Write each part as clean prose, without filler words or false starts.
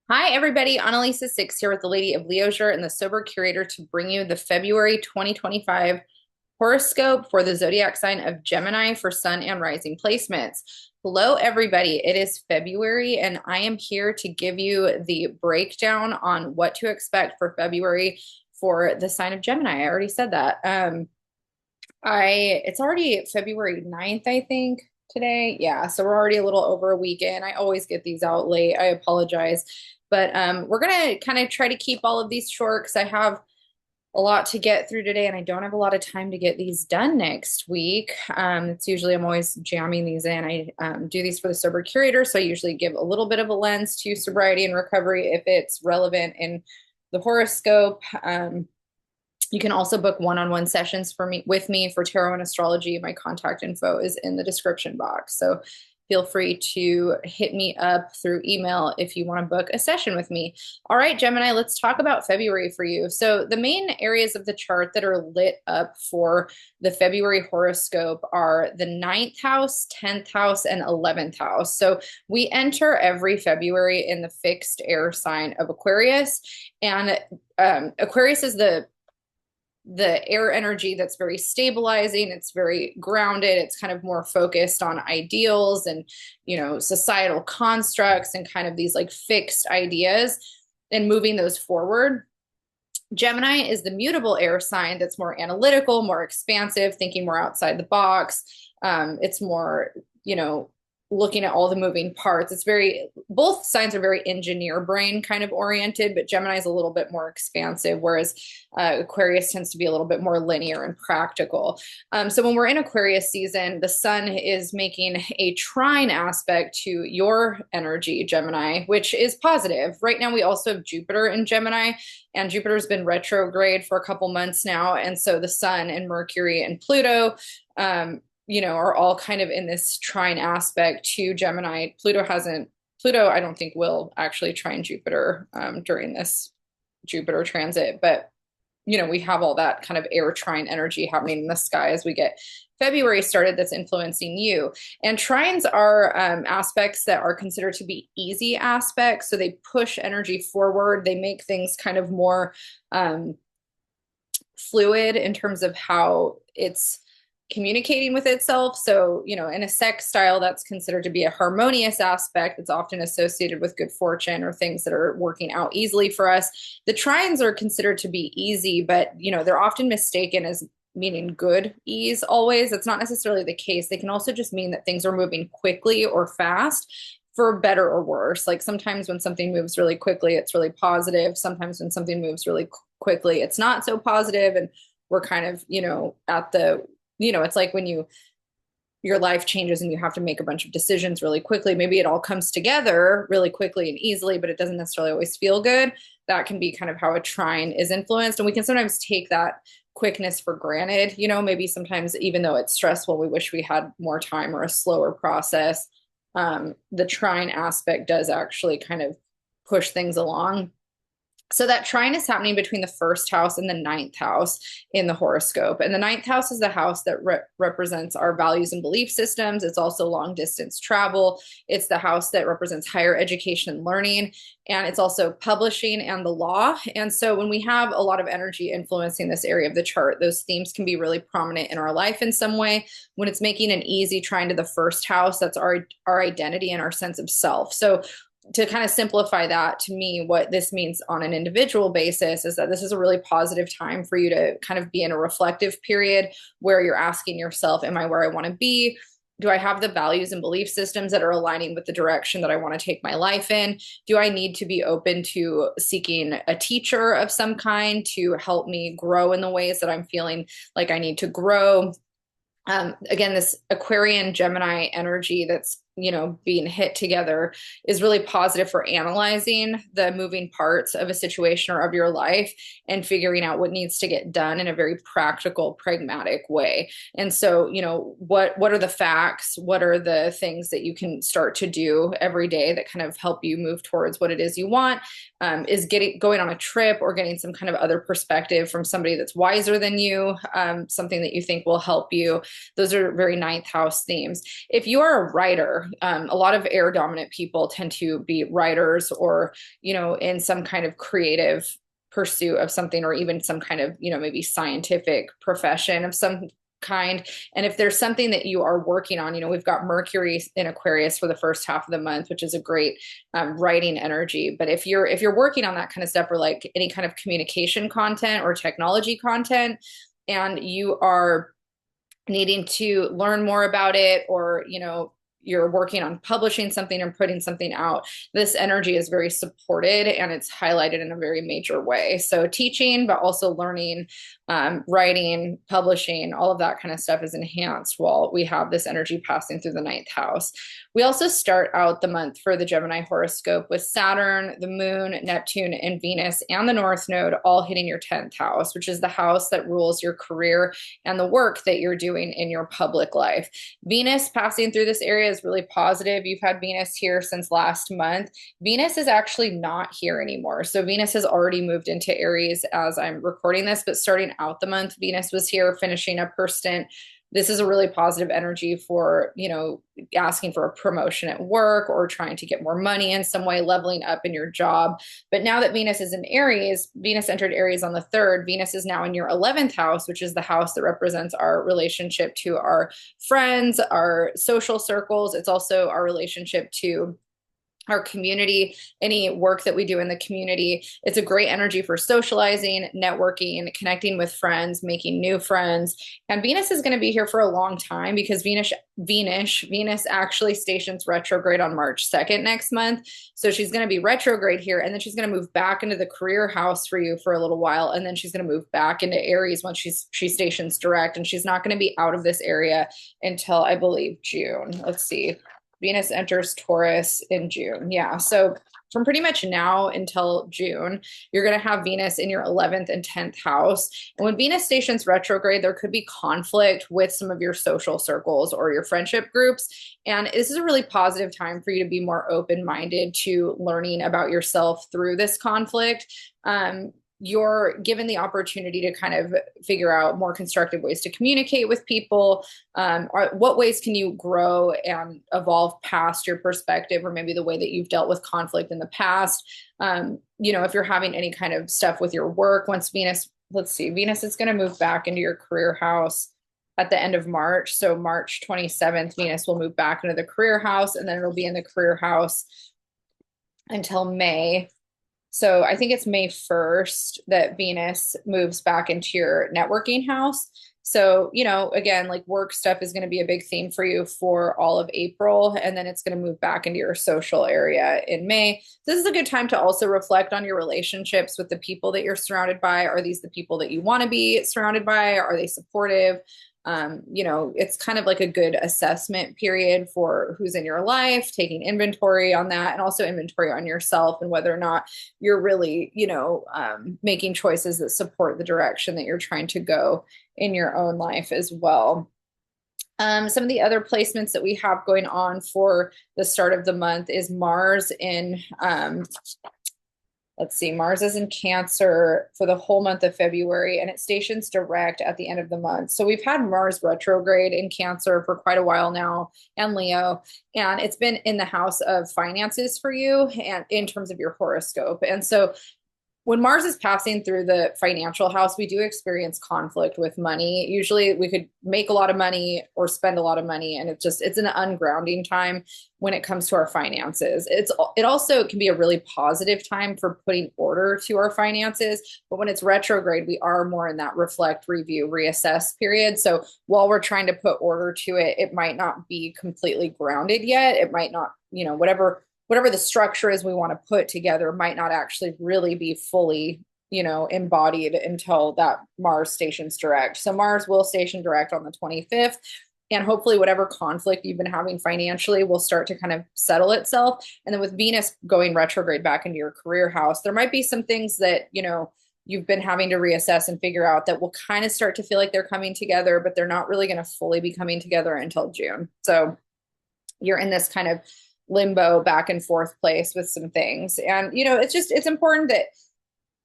Hi, everybody. Analisa Six here with the Lady of Leisure and the Sober Curator to bring you the February 2025 horoscope for the zodiac sign of Gemini for sun and rising placements. Hello, everybody. It is February, and I am here to give you the breakdown on what to expect for February for the sign of Gemini. I already said that. It's already February 9th, I think, today. Yeah, so we're already a little over a weekend. I always get these out late. I apologize. But we're gonna kind of try to keep all of these short because I have a lot to get through today, and I don't have a lot of time to get these done next week. It's usually I'm always jamming these in. I do these for the sober curator, so I usually give a little bit of a lens to sobriety and recovery if it's relevant in the horoscope. You can also book one-on-one sessions for me with me for tarot and astrology. My contact info is in the description box. So feel free to hit me up through email if you want to book a session with me. All right, Gemini, let's talk about February for you. So the main areas of the chart that are lit up for the February horoscope are the ninth house, 10th house, and 11th house. So we enter every February in the fixed air sign of Aquarius. And Aquarius is the air energy that's very stabilizing. It's very grounded. It's kind of more focused on ideals and, societal constructs and kind of these like fixed ideas and moving those forward. Gemini is the mutable air sign that's more analytical, more expansive, thinking more outside the box. It's more, looking at all the moving parts. Both signs are very engineer brain kind of oriented, but Gemini is a little bit more expansive, whereas Aquarius tends to be a little bit more linear and practical. So when we're in Aquarius season, the sun is making a trine aspect to your energy, Gemini, which is positive. Right now, we also have Jupiter in Gemini, and Jupiter's been retrograde for a couple months now. And so the sun and Mercury and Pluto, are all kind of in this trine aspect to Gemini. Pluto, I don't think will actually trine Jupiter during this Jupiter transit, but we have all that kind of air trine energy happening in the sky as we get February started that's influencing you. And trines are aspects that are considered to be easy aspects. So they push energy forward. They make things kind of more fluid in terms of how it's communicating with itself. So, in a sex style, that's considered to be a harmonious aspect. It's often associated with good fortune or things that are working out easily for us. The trines are considered to be easy, but, they're often mistaken as meaning good ease always. That's not necessarily the case. They can also just mean that things are moving quickly or fast for better or worse. Like sometimes when something moves really quickly, it's really positive. Sometimes when something moves really quickly, it's not so positive. And we're kind of, at the it's like when your life changes and you have to make a bunch of decisions really quickly. Maybe it all comes together really quickly and easily, but it doesn't necessarily always feel good. That can be kind of how a trine is influenced. And we can sometimes take that quickness for granted. Maybe sometimes even though it's stressful, we wish we had more time or a slower process. The trine aspect does actually kind of push things along. So that trine is happening between the first house and the ninth house in the horoscope. And the ninth house is the house that represents our values and belief systems. It's also long distance travel. It's the house that represents higher education and learning. And it's also publishing and the law. And so when we have a lot of energy influencing this area of the chart, those themes can be really prominent in our life in some way. When it's making an easy trine to the first house, that's our identity and our sense of self. So to kind of simplify that, to me, what this means on an individual basis is that this is a really positive time for you to kind of be in a reflective period where you're asking yourself, am I where I want to be? Do I have the values and belief systems that are aligning with the direction that I want to take my life in? Do I need to be open to seeking a teacher of some kind to help me grow in the ways that I'm feeling like I need to grow? Again, this Aquarian Gemini energy that's being hit together is really positive for analyzing the moving parts of a situation or of your life and figuring out what needs to get done in a very practical, pragmatic way. And so, what are the facts? What are the things that you can start to do every day that kind of help you move towards what it is you want? Is going on a trip or getting some kind of other perspective from somebody that's wiser than you, something that you think will help you. Those are very ninth house themes. If you are a writer, A lot of air dominant people tend to be writers or, in some kind of creative pursuit of something, or even some kind of, maybe scientific profession of some kind. And if there's something that you are working on, we've got Mercury in Aquarius for the first half of the month, which is a great writing energy. But if you're working on that kind of stuff, or like any kind of communication content or technology content, and you are needing to learn more about it, or you're working on publishing something and putting something out, this energy is very supported and it's highlighted in a very major way. So teaching, but also learning, writing, publishing, all of that kind of stuff is enhanced while we have this energy passing through the ninth house. We also start out the month for the Gemini horoscope with Saturn, the moon, Neptune, and Venus, and the North Node all hitting your 10th house, which is the house that rules your career and the work that you're doing in your public life. Venus passing through this area is really positive. You've had Venus here since last month. Venus is actually not here anymore. So Venus has already moved into Aries as I'm recording this, but starting out the month, Venus was here finishing up her stint. This is a really positive energy for, asking for a promotion at work or trying to get more money in some way, leveling up in your job. But now that Venus is in Aries, Venus entered Aries on the 3rd. Venus is now in your 11th house, which is the house that represents our relationship to our friends, our social circles. It's also our relationship to our community, any work that we do in the community. It's a great energy for socializing, networking, connecting with friends, making new friends. And Venus is going to be here for a long time because Venus actually stations retrograde on March 2nd next month. So she's going to be retrograde here, and then she's going to move back into the career house for you for a little while, and then she's going to move back into Aries once she stations direct, and she's not going to be out of this area until, I believe, June. Let's see. Venus enters Taurus in June. Yeah. So from pretty much now until June, you're going to have Venus in your 11th and 10th house. And when Venus stations retrograde, there could be conflict with some of your social circles or your friendship groups. And this is a really positive time for you to be more open-minded to learning about yourself through this conflict. You're given the opportunity to kind of figure out more constructive ways to communicate with people. What ways can you grow and evolve past your perspective, or maybe the way that you've dealt with conflict in the past? If you're having any kind of stuff with your work, once Venus is going to move back into your career house at the end of March. So March 27th, Venus will move back into the career house, and then it'll be in the career house until May. So I think it's May 1st that Venus moves back into your networking house. So, again, like work stuff is going to be a big theme for you for all of April, and then it's going to move back into your social area in May. This is a good time to also reflect on your relationships with the people that you're surrounded by. Are these the people that you want to be surrounded by? Are they supportive? It's kind of like a good assessment period for who's in your life, taking inventory on that, and also inventory on yourself and whether or not you're really, making choices that support the direction that you're trying to go in your own life as well. Some of the other placements that we have going on for the start of the month is Mars in Mars is in Cancer for the whole month of February, and it stations direct at the end of the month. So we've had Mars retrograde in Cancer for quite a while now, and Leo, and it's been in the house of finances for you and in terms of your horoscope. And so when Mars is passing through the financial house, we do experience conflict with money. Usually we could make a lot of money or spend a lot of money, and it's an ungrounding time when it comes to our finances. It also can be a really positive time for putting order to our finances, but when it's retrograde, we are more in that reflect, review, reassess period. So while we're trying to put order to it, it might not be completely grounded yet. It might not, whatever the structure is we want to put together might not actually really be fully, embodied until that Mars stations direct. So Mars will station direct on the 25th. And hopefully whatever conflict you've been having financially will start to kind of settle itself. And then with Venus going retrograde back into your career house, there might be some things that, you've been having to reassess and figure out that will kind of start to feel like they're coming together, but they're not really going to fully be coming together until June. So you're in this kind of limbo back and forth place with some things. And, it's important that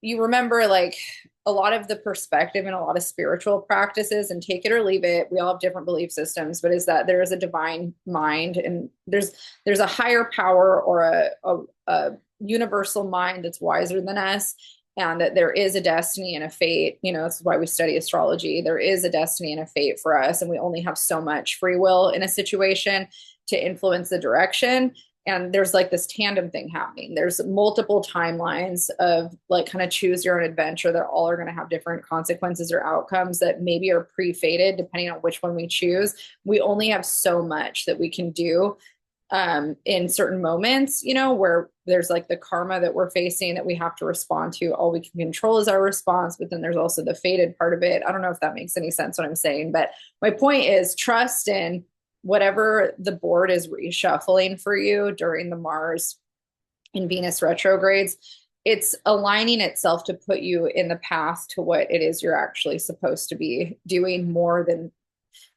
you remember, like, a lot of the perspective and a lot of spiritual practices, and take it or leave it, we all have different belief systems, but is that there is a divine mind, and there's a higher power, or a universal mind that's wiser than us, and that there is a destiny and a fate. This is why we study astrology. There is a destiny and a fate for us, and we only have so much free will in a situation to influence the direction. And there's like this tandem thing happening. There's multiple timelines of like kind of choose your own adventure that all are going to have different consequences or outcomes that maybe are pre-fated depending on which one we choose. We only have so much that we can do in certain moments, where there's like the karma that we're facing that we have to respond to. All we can control is our response, but then there's also the fated part of it. I don't know if that makes any sense what I'm saying, but my point is trust in whatever the board is reshuffling for you during the Mars and Venus retrogrades. It's aligning itself to put you in the path to what it is you're actually supposed to be doing, more than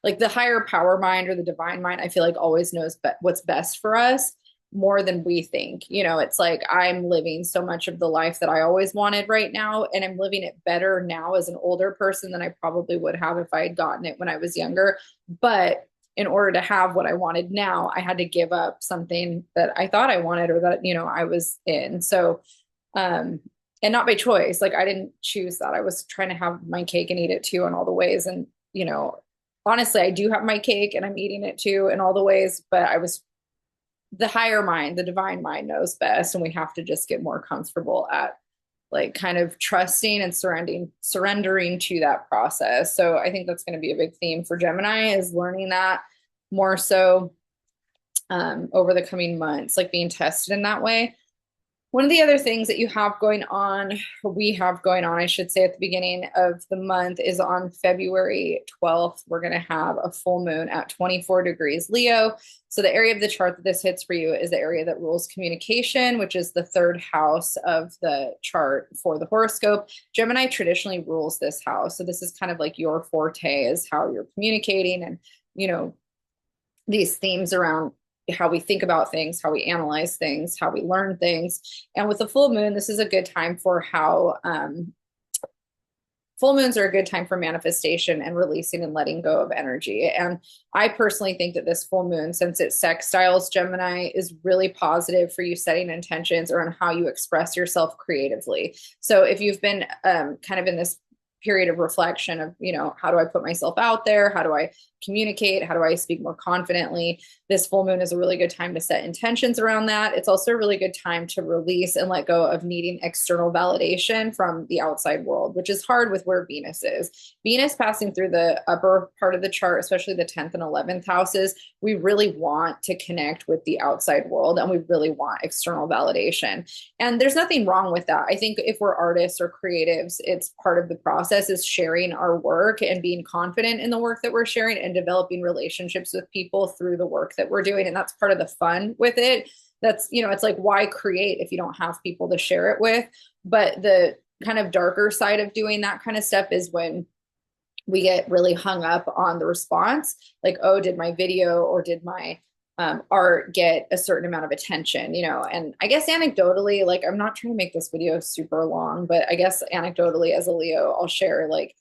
like the higher power mind or the divine mind. I feel like always knows what's best for us more than we think. It's like I'm living so much of the life that I always wanted right now, and I'm living it better now as an older person than I probably would have if I had gotten it when I was younger. But in order to have what I wanted now, I had to give up something that I thought I wanted, or that, I was in. So, and not by choice. Like I didn't choose that. I was trying to have my cake and eat it too in all the ways. And, honestly, I do have my cake and I'm eating it too in all the ways, but the higher mind, the divine mind knows best. And we have to just get more comfortable at like kind of trusting and surrendering to that process. So I think that's going to be a big theme for Gemini, is learning that more so over the coming months, like being tested in that way. One of the other things that we have going on, I should say, at the beginning of the month is on February 12th, we're going to have a full moon at 24 degrees Leo. So the area of the chart that this hits for you is the area that rules communication, which is the third house of the chart for the horoscope. Gemini traditionally rules this house. So this is kind of like your forte, is how you're communicating, and, these themes around how we think about things, how we analyze things, how we learn things. And with the full moon, this is a good time for how full moons are a good time for manifestation and releasing and letting go of energy. And I personally think that this full moon, since it sextiles Gemini, is really positive for you setting intentions around how you express yourself creatively. So if you've been kind of in this period of reflection of, how do I put myself out there? How do I communicate? How do I speak more confidently? This full moon is a really good time to set intentions around that. It's also a really good time to release and let go of needing external validation from the outside world, which is hard with where Venus is. Venus passing through the upper part of the chart, especially the 10th and 11th houses, we really want to connect with the outside world, and we really want external validation. And there's nothing wrong with that. I think if we're artists or creatives, it's part of the process, is sharing our work and being confident in the work that we're sharing and developing relationships with people through the work that we're doing. And that's part of the fun with it. That's, it's like, why create if you don't have people to share it with? But the kind of darker side of doing that kind of stuff is when we get really hung up on the response. Like, oh, did my video or did my art get a certain amount of attention, and I guess anecdotally, like, I'm not trying to make this video super long, but I guess anecdotally as a Leo, I'll share like,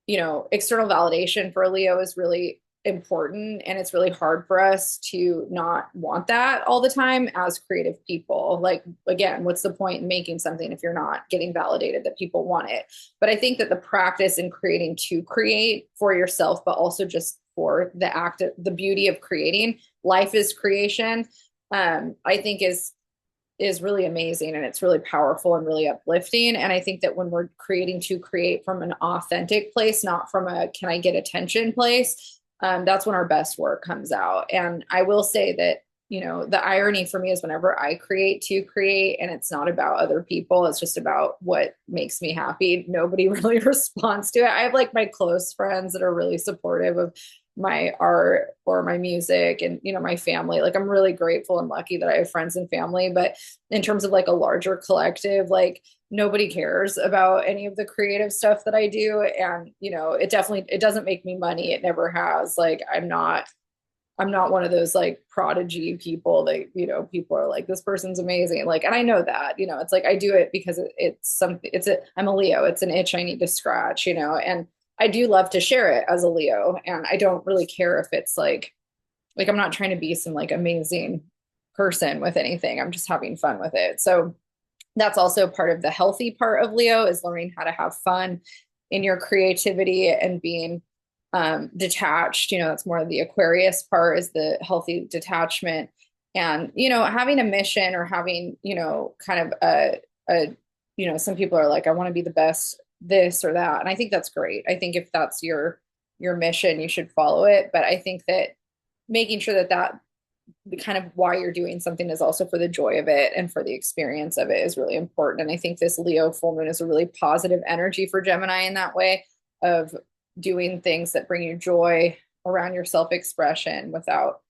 external validation for a Leo is really important, and it's really hard for us to not want that all the time as creative people. Like, again, what's the point in making something if you're not getting validated that people want it? But I think that the practice in creating to create for yourself, but also just for the act of the beauty of creating, life is creation, I think is really amazing, and it's really powerful and really uplifting. And I think that when we're creating to create from an authentic place, not from a can I get attention place, that's when our best work comes out. And I will say that, the irony for me is whenever I create to create and it's not about other people, it's just about what makes me happy, nobody really responds to it. I have like my close friends that are really supportive of my art or my music, and my family. Like, I'm really grateful and lucky that I have friends and family, but in terms of like a larger collective, like, nobody cares about any of the creative stuff that I do. And it doesn't make me money, it never has. Like, I'm not I'm not one of those like prodigy people that, you know, people are like, this person's amazing. Like, and I know that, you know, it's like I do it because it's something, I'm a Leo, it's an itch I need to scratch, you know, and I do love to share it as a Leo. And I don't really care if it's like I'm not trying to be some like amazing person with anything. I'm just having fun with it. So that's also part of the healthy part of Leo is learning how to have fun in your creativity and being detached. You know, that's more of the Aquarius part is the healthy detachment. And, you know, having a mission or having, you know, kind of you know, some people are like, I want to be the best this or that. And I think that's great. I think if that's your mission, you should follow it. But I think that making sure that the kind of why you're doing something is also for the joy of it and for the experience of it is really important. And I think this Leo full moon is a really positive energy for Gemini in that way of doing things that bring you joy around your self-expression without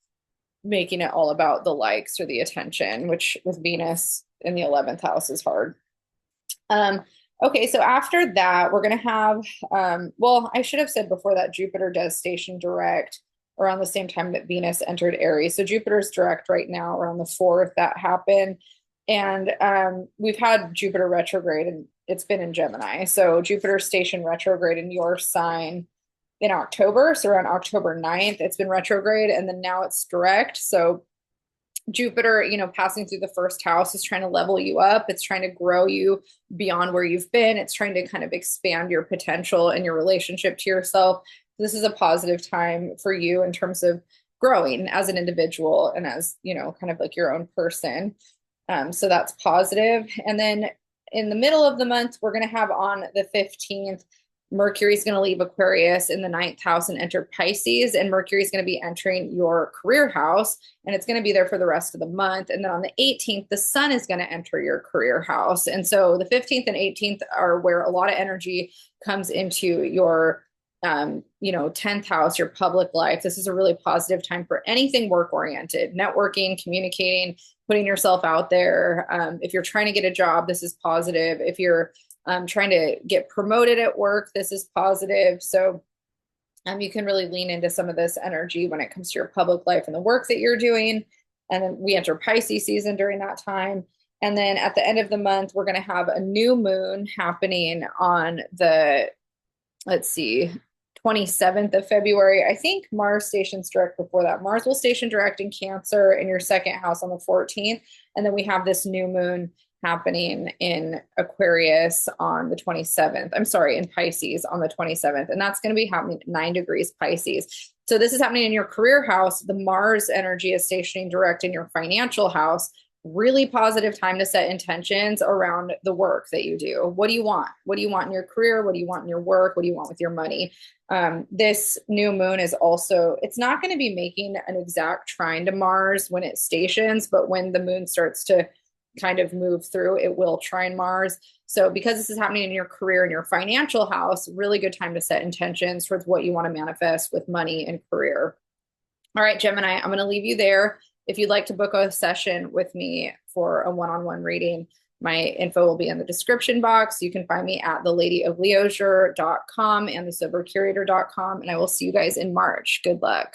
making it all about the likes or the attention, which with Venus in the 11th house is hard. Okay, so after that, we're going to have, well, I should have said before that Jupiter does station direct around the same time that Venus entered Aries. So Jupiter's direct right now around the 4th that happened. And we've had Jupiter retrograde and it's been in Gemini. So Jupiter station retrograde in your sign in October. So around October 9th, it's been retrograde and then now it's direct. So Jupiter, you know, passing through the first house is trying to level you up. It's trying to grow you beyond where you've been. It's trying to kind of expand your potential and your relationship to yourself. This is a positive time for you in terms of growing as an individual and as, you know, kind of like your own person. So that's positive. And then in the middle of the month, we're going to have on the 15th, Mercury's going to leave Aquarius in the 9th house and enter Pisces, and Mercury's going to be entering your career house, and it's going to be there for the rest of the month. And then on the 18th, the sun is going to enter your career house. And so the 15th and 18th are where a lot of energy comes into your you know, 10th house, your public life. This is a really positive time for anything work oriented, networking, communicating, putting yourself out there. If you're trying to get a job, this is positive. If you're trying to get promoted at work, this is positive. So you can really lean into some of this energy when it comes to your public life and the work that you're doing. And then we enter Pisces season during that time. And then at the end of the month, we're going to have a new moon happening on the, let's see, 27th of February. I think Mars stations direct before that. Mars will station direct in Cancer in your second house on the 14th. And then we have this new moon happening in Aquarius on the 27th. I'm sorry, in Pisces on the 27th. And that's going to be happening at 9 degrees Pisces. So this is happening in your career house. The Mars energy is stationing direct in your financial house. Really positive time to set intentions around the work that you do. What do you want? What do you want in your career? What do you want in your work? What do you want with your money? This new moon is also, it's not going to be making an exact trine to Mars when it stations, but when the moon starts to kind of move through, it will trine Mars. So because this is happening in your career and your financial house, really good time to set intentions towards what you want to manifest with money and career. All right, Gemini, I'm going to leave you there. If you'd like to book a session with me for a one-on-one reading, my info will be in the description box. You can find me at theladyofleisure.com and thesobercurator.com, and I will see you guys in March. Good luck.